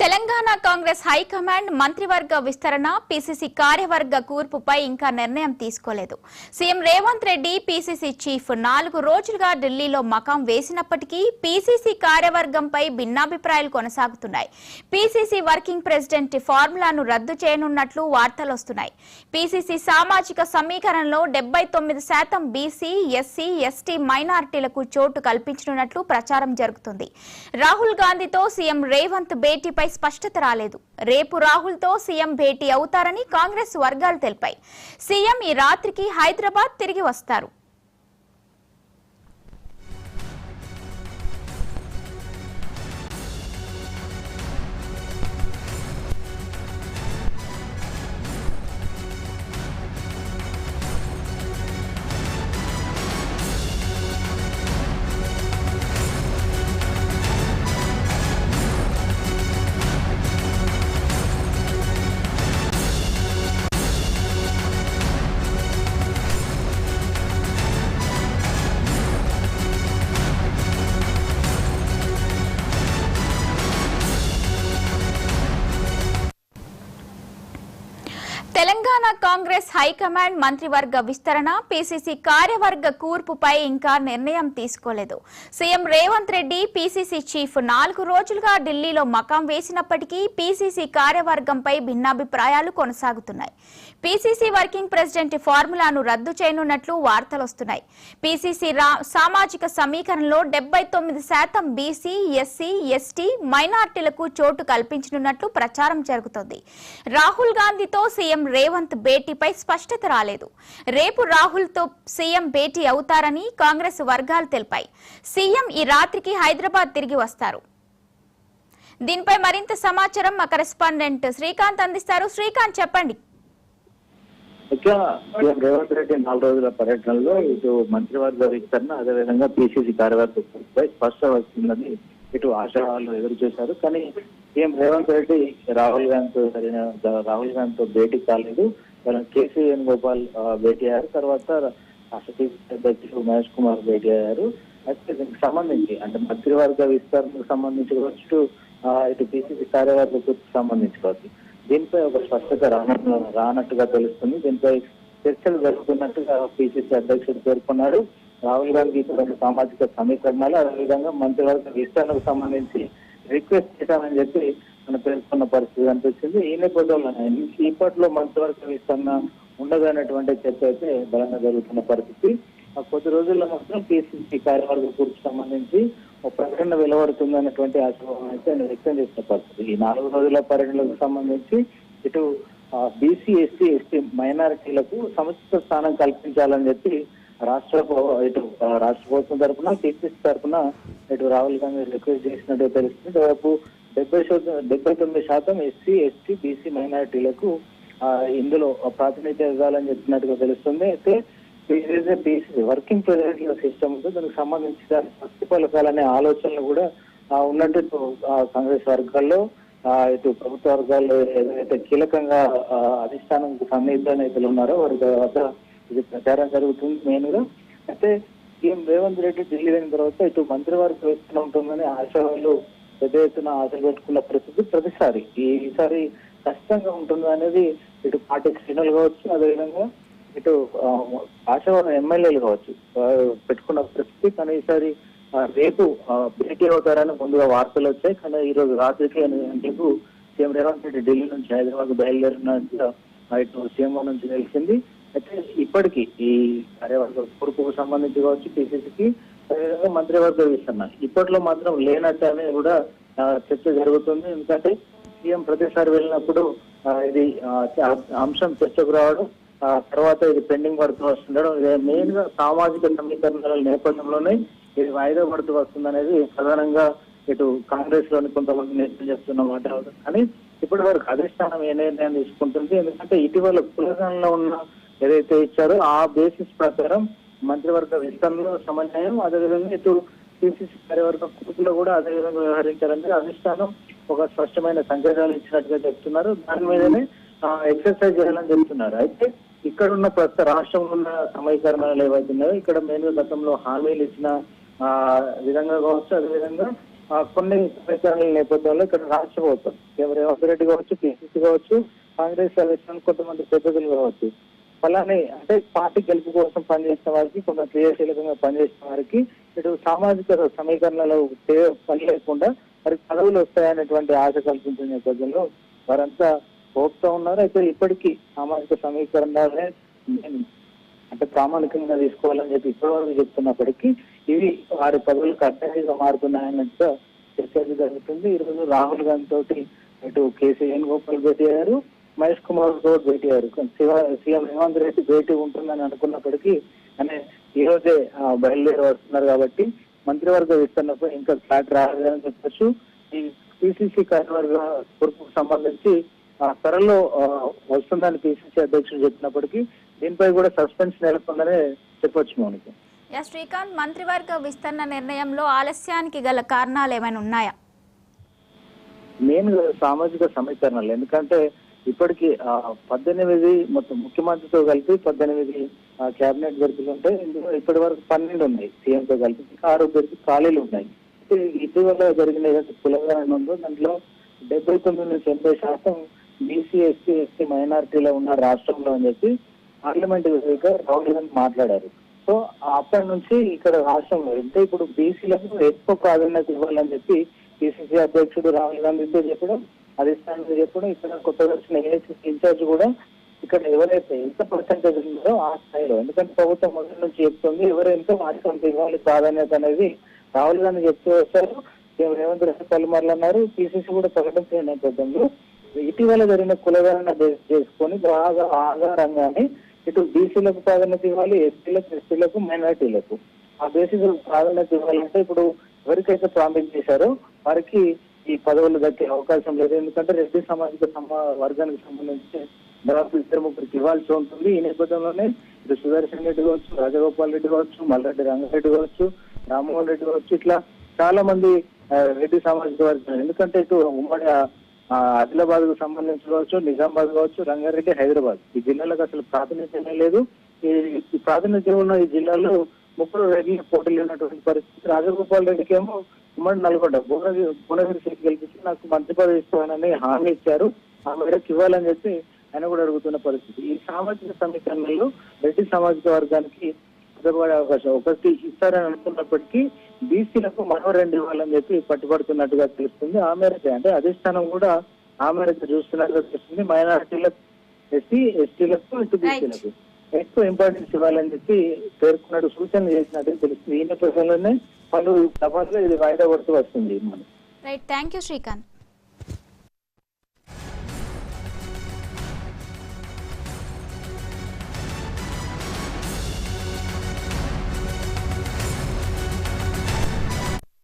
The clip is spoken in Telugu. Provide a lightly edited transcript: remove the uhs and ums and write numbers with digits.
తెలంగాణ కాంగ్రెస్ హైకమాండ్ మంత్రివర్గ విస్తరణ పీసీసీ కార్యవర్గ కూర్పుపై ఇంకా నిర్ణయం తీసుకోలేదు. CM Revanth Reddy PCC chief 4 రోజులుగా ఢిల్లీలో మకాం వేసినప్పటికీ పీసీసీ కార్యవర్గంపై భిన్నాభిప్రాయాలు కొనసాగుతున్నాయి. పీసీసీ వర్కింగ్ ప్రెసిడెంట్ ఫార్ములాను రద్దు చేయనున్నట్లు వార్తలొస్తున్నాయి. పీసీసీ సామాజిక సమీకరణలో 79% బీసీ, ఎస్సీ, ఎస్టీ మైనారిటీలకు చోటు కల్పించనున్నట్లు ప్రచారం జరుగుతుంది. రాహుల్ గాంధీతో సీఎం రేవంత్ భేటీపై స్పష్టత రాలేదు. రేపు రాహుల్ తో సీఎం భేటీ అవుతారని కాంగ్రెస్ వర్గాలు తెలిపాయి. సీఎం ఈ రాత్రికి హైదరాబాద్ తిరిగి వస్తారు. తెలంగాణ కాంగ్రెస్ హైకమాండ్ మంత్రివర్గ విస్తరణ పీసీసీ కార్యవర్గ కూర్పుపై ఇంకా నిర్ణయం తీసుకోలేదు. CM Revanth Reddy PCC chief 4 రోజులుగా ఢిల్లీలో మకాం వేసినప్పటికీ పీసీసీ కార్యవర్గంపై భిన్నాభిప్రాయాలు కొనసాగుతున్నాయి. పీసీసీ వర్కింగ్ ప్రెసిడెంట్ ఫార్ములాను రద్దు చేయనున్నట్లు వార్తలొస్తున్నాయి. పీసీసీ సామాజిక సమీకరణలో 79% బీసీ, ఎస్సీ, ఎస్టీ మైనారిటీలకు చోటు కల్పించనున్నట్లు ప్రచారం జరుగుతోంది. రాహుల్ గాంధీతో సీఎం రేవంత్ భేటీపై స్పష్టత రాలేదు. రేపు రాహుల్ తో సీఎం భేటీ అవుతారని కాంగ్రెస్ వర్గాలు తెలిపాయి. సీఎం ఈ రాత్రికి హైదరాబాద్ తిరిగి వస్తారు. దీనిపై మరింత సమాచారం మా కరెస్పాండెంట్ శ్రీకాంత్ అందిస్తారు. శ్రీకాంత్, చెప్పండి. సీఎం రేవంత్ రెడ్డి 4 రోజుల పర్యటనలో ఇటు మంత్రివర్గ విస్తరణ, అదేవిధంగా పీసీసీ కార్యవర్గంపై స్పష్టత వస్తుందని ఇటు ఆశావాళ్ళు ఎదురు చూశారు. కానీ సీఎం రేవంత్ రెడ్డి రాహుల్ గాంధీతో భేటీ కాలేదు. కేసీ వేణుగోపాల్ భేటీ అయ్యారు. తర్వాత రాష్ట్ర అధ్యక్షుడు మహేష్ కుమార్ భేటీ అయ్యారు. అయితే దీనికి సంబంధించి అంటే మంత్రివర్గ విస్తరణకు సంబంధించి కావచ్చు, ఇటు పీసీసీ కార్యవర్గకు సంబంధించి కావచ్చు, దీనిపై ఒక స్పష్టత రానట్టుగా తెలుస్తుంది. దీనిపై చర్చలు జరుగుతున్నట్టుగా పీసీసీ అధ్యక్షుడు పేర్కొన్నాడు. రాహుల్ గాంధీ సామాజిక సమీకరణాలు, అదేవిధంగా మంత్రివర్గ విస్తరణకు సంబంధించి రిక్వెస్ట్ చేశామని చెప్పి మనం పేర్కొన్న పరిస్థితి అనిపించింది. ఈ నేపథ్యంలో ఇప్పట్లో మంత్రివర్గ విస్తరణ ఉండదు అనేటువంటి చర్చ అయితే బలంగా జరుగుతున్న పరిస్థితి. కొద్ది రోజుల్లో మాత్రం పీసీసీ కార్యవర్గ కూర్చుకు సంబంధించి ఒక ప్రకటన వెలువడుతుంది అన్నటువంటి ఆశాభావం అయితే వ్యక్తం చేసిన పరిస్థితి. ఈ 4 రోజుల పర్యటనలకు సంబంధించి ఇటు బీసీ, ఎస్సీ, ఎస్టీ మైనారిటీలకు సముచిత స్థానం కల్పించాలని చెప్పి రాష్ట్ర ప్రభుత్వం తరఫున, పీసీసీ తరఫున ఇటు రాహుల్ గాంధీ రిక్వెస్ట్ చేసినట్టు తెలుస్తుంది. దాదాపు 79% ఎస్సీ, ఎస్టీ, బీసీ మైనారిటీలకు ఇందులో ప్రాతినిధ్యం ఇవ్వాలని చెప్పినట్టుగా తెలుస్తుంది. అయితే పీసీసీ వర్కింగ్ ప్రెసిడెంట్ సిస్టమ్ ఉందో దానికి సంబంధించి దాన్ని స్వస్తి పలకాలనే ఆలోచనలు కూడా ఉన్నట్టు కాంగ్రెస్ వర్గాల్లో, ఇటు ప్రభుత్వ వర్గాల్లో ఏదైతే కీలకంగా అధిష్టానానికి సన్నిహిత నేతలు ఉన్నారో వారి వద్ద ఇది ప్రచారం జరుగుతుంది మెయిన్ గా. అయితే సీఎం రేవంత్ రెడ్డి ఢిల్లీ వెళ్ళిన తర్వాత ఇటు మంత్రివర్గ విస్తరణ ఉంటుందని ఆశావాళ్ళు పెద్ద ఎత్తున ఆశలు పెట్టుకున్న పరిస్థితి ప్రతిసారి ఈసారి కష్టంగా ఉంటుంది అనేది ఇటు పార్టీ శ్రేణులు కావచ్చు, అదేవిధంగా ఇటు ఆశావాళ్ళ ఎమ్మెల్యేలు కావచ్చు పెట్టుకున్న పరిస్థితి. కానీ ఈసారి రేపు భేటీ అవుతారని ముందుగా వార్తలు వచ్చాయి. కానీ ఈ రోజు రాత్రికి 8 గంటలకు సీఎం రేవంత్ రెడ్డి ఢిల్లీ నుంచి హైదరాబాద్ బయలుదేరినట్టుగా ఇటు సీఎం నుంచి తెలిసింది. అయితే ఇప్పటికీ ఈ కార్యవర్గ కూర్పుకు సంబంధించి కావచ్చు, పీసీసీకి అదేవిధంగా మంత్రివర్గ విస్తరణ ఇప్పట్లో మాత్రం లేనట్టు అనేది కూడా చర్చ జరుగుతుంది. ఎందుకంటే సీఎం ప్రతిసారి వెళ్ళినప్పుడు ఇది అంశం చర్చకు రావడం, తర్వాత ఇది పెండింగ్ పడుతూ వస్తుండడం, మెయిన్ గా సామాజిక సమీకరణల నేపథ్యంలోనే ఇది వాయిదా పడుతూ వస్తుంది అనేది ప్రధానంగా ఇటు కాంగ్రెస్ లోని కొంతమంది నేతలు చెప్తున్న మాట. కానీ ఇప్పటి వరకు అధిష్టానం ఏ నిర్ణయం తీసుకుంటుంది, ఎందుకంటే ఇటీవల కులగణలో ఉన్న ఏదైతే ఇచ్చారో ఆ బేసిస్ ప్రకారం మంత్రివర్గ విస్తరణలో సమన్వయం, అదేవిధంగా ఇటు పీసీసీ కార్యవర్గ కూర్పులో కూడా అదేవిధంగా వ్యవహరించాలని అధిష్టానం ఒక స్పష్టమైన సంకేతాలు ఇచ్చినట్టుగా చెప్తున్నారు. దాని మీదనే ఎక్సర్సైజ్ చేయాలని చెప్తున్నారు. అయితే ఇక్కడ ఉన్న ప్రస్తుత రాష్ట్రంలో ఉన్న సమీకరణాలు ఏవైతున్నాయో ఇక్కడ మెయిన్ గతంలో హామీలు ఇచ్చిన విధంగా కావచ్చు, అదేవిధంగా కొన్ని సమీకరణల నేపథ్యంలో ఇక్కడ రాష్ట్ర ప్రభుత్వం రేవంత్ రెడ్డి కావచ్చు, పిసిసి కావచ్చు, కాంగ్రెస్ అధిష్టానం కొంతమంది పెద్దలు కావచ్చు, అలానే అంటే పార్టీ గెలుపు కోసం పనిచేసిన వారికి, కొంత క్రియాశీలకంగా పనిచేసిన వారికి ఇటు సామాజిక సమీకరణలో పని లేకుండా వారికి పదవులు వస్తాయనేటువంటి ఆశ కల్పించిన నేపథ్యంలో వారంతా హోప్తో ఉన్నారు. అయితే ఇప్పటికీ సామాజిక సమీకరణలే అంటే ప్రామాణికంగా తీసుకోవాలని చెప్పి ఇప్పటివరకు చెప్తున్నప్పటికీ ఇవి వారి పదవులకు అడ్డంగా మారుతున్నాయన్నట్టుగా చర్చ జరుగుతుంది. ఈరోజు రాహుల్ గాంధీ తోటి ఇటు కేసీ వేణుగోపాల్ భేటీ అయ్యారు, మహేష్ కుమార్ గౌడ్ భేటీ అయ్యారు. సీఎం రేవంత్ రెడ్డి భేటీ ఉంటుందని అనుకున్నప్పటికీ అనే ఈ రోజే బయలుదేరి వస్తున్నారు కాబట్టి మంత్రివర్గ విస్తరణపై ఇంకా క్లారిటీ రాలేదని చెప్పొచ్చు. ఈ పిసిసి కార్యవర్గ కూర్పుకు సంబంధించి త్వరలో వస్తుందని పిసిసి అధ్యక్షుడు చెప్పినప్పటికీ దీనిపై కూడా సస్పెన్స్ నెలకొందనే చెప్పొచ్చు మౌనిక. శ్రీకాంత్, మంత్రివర్గ విస్తరణ నిర్ణయంలో ఆలస్యానికి గల కారణాలు ఏమైనా ఉన్నాయా? మెయిన్ సామాజిక సమీకరణలు, ఎందుకంటే ఇప్పటికీ 18 మొత్తం ముఖ్యమంత్రితో కలిపి 18 కేబినెట్ బెర్తులు ఉంటాయి. ఇందులో ఇప్పటి వరకు 12 ఉన్నాయి సీఎంతో కలిపి, 6 బెర్తులు ఖాళీలు ఉన్నాయి. ఇటీవల జరిగిన ఏదైతే కులగణన ఉందో దాంట్లో 79 నుంచి 80% బీసీ, ఎస్సీ మైనారిటీలో ఉన్న రాష్ట్రంలో అని చెప్పి పార్లమెంట్ స్పీకర్ రాహుల్ గాంధీ మాట్లాడారు. సో అప్పటి నుంచి ఇక్కడ రాష్ట్రంలో అంటే ఇప్పుడు బీసీలకు ఎక్కువ ప్రాధాన్యత ఇవ్వాలని చెప్పి పిసిసి అధ్యక్షుడు రాహుల్ గాంధీతో చెప్పడం, అధిష్టానంతో చెప్పడం, ఇక్కడ కొత్తగా వచ్చిన ఏఐసిసి ఇన్ఛార్జ్ కూడా ఇక్కడ ఎవరైతే ఎంత పర్సెంటేజ్ ఉందో ఆ స్థాయిలో, ఎందుకంటే ప్రభుత్వం మొదటి నుంచి చెప్తుంది ఎవరైతే వారికి అంత ఇవ్వాలి ప్రాధాన్యత అనేది రాహుల్ గాంధీ చెప్తూ వచ్చారు. రేవంత్ రెడ్డి పలుమార్లు అన్నారు. పిసిసి కూడా ప్రకటించిన నేపథ్యంలో ఇటీవల జరిగిన కులగణన చేసుకొని బాగా ఆధారంగానే ఇటు బీసీలకు ప్రాధాన్యత ఇవ్వాలి, ఎస్టీలకు, ఎస్టీలకు, మైనారిటీలకు ఆ బేసిస్ ప్రాధాన్యత ఇవ్వాలంటే ఇప్పుడు ఎవరికైతే ప్రామిస్ చేశారో వారికి ఈ పదవులు దక్కే అవకాశం లేదు. ఎందుకంటే రెడ్డి సామాజిక వర్గానికి సంబంధించి దాదాపు 2-3 ఇవ్వాల్సి ఉంటుంది. ఈ నేపథ్యంలోనే ఇటు సుదర్శన్ రెడ్డి కావచ్చు, రాజగోపాల్ రెడ్డి కావచ్చు, మల్లారెడ్డి రంగారెడ్డి కావచ్చు, రామ్మోహన్ రెడ్డి కావచ్చు, ఇట్లా చాలా మంది రెడ్డి సామాజిక వర్గం, ఎందుకంటే ఇటు ఉమ్మడి ఆదిలాబాద్ కు సంబంధించి కావచ్చు, నిజామాబాద్ కావచ్చు, రంగారెడ్డి, హైదరాబాద్ ఈ జిల్లాలకు అసలు ప్రాతినిధ్యమే లేదు. ఈ ప్రాతినిధ్యం ఉన్న ఈ జిల్లాలో 3 రెడ్డి పోటీలు ఉన్నటువంటి పరిస్థితి. రాజగోపాల్ రెడ్డికి ఏమో ఉమ్మడి నల్గొండ భువనగిరి సీట్ గెలిపించి నాకు మంత్రి పదవి ఇస్తానని హామీ ఇచ్చారు, ఆ మేరకు ఇవ్వాలని చెప్పి ఆయన కూడా అడుగుతున్న పరిస్థితి. ఈ సామాజిక సమీకరణలో రెడ్డి సామాజిక వర్గానికి పదపడే అవకాశం ఒకటి ఇస్తారని అనుకున్నప్పటికీ బీసీలకు మరో 2 ఇవ్వాలని చెప్పి పట్టుబడుతున్నట్టుగా తెలుస్తుంది. ఆ మేరకు అంటే అధిష్టానం కూడా ఆ మేరకు చూస్తున్నట్టుగా తెలుస్తుంది. మైనారిటీలకు, ఎస్టీలకు, ఇటు బీసీలకు ఎక్కువ ఇంపార్టెన్స్ ఇవ్వాలని చెప్పి పేర్కొన్నట్టు సూచనలు చేసినట్టు తెలుస్తుంది. ఈ నేపథ్యంలోనే పలు సభల్లో ఇది వాయిదా పడుతూ వస్తుంది. Right, thank you Srikanth.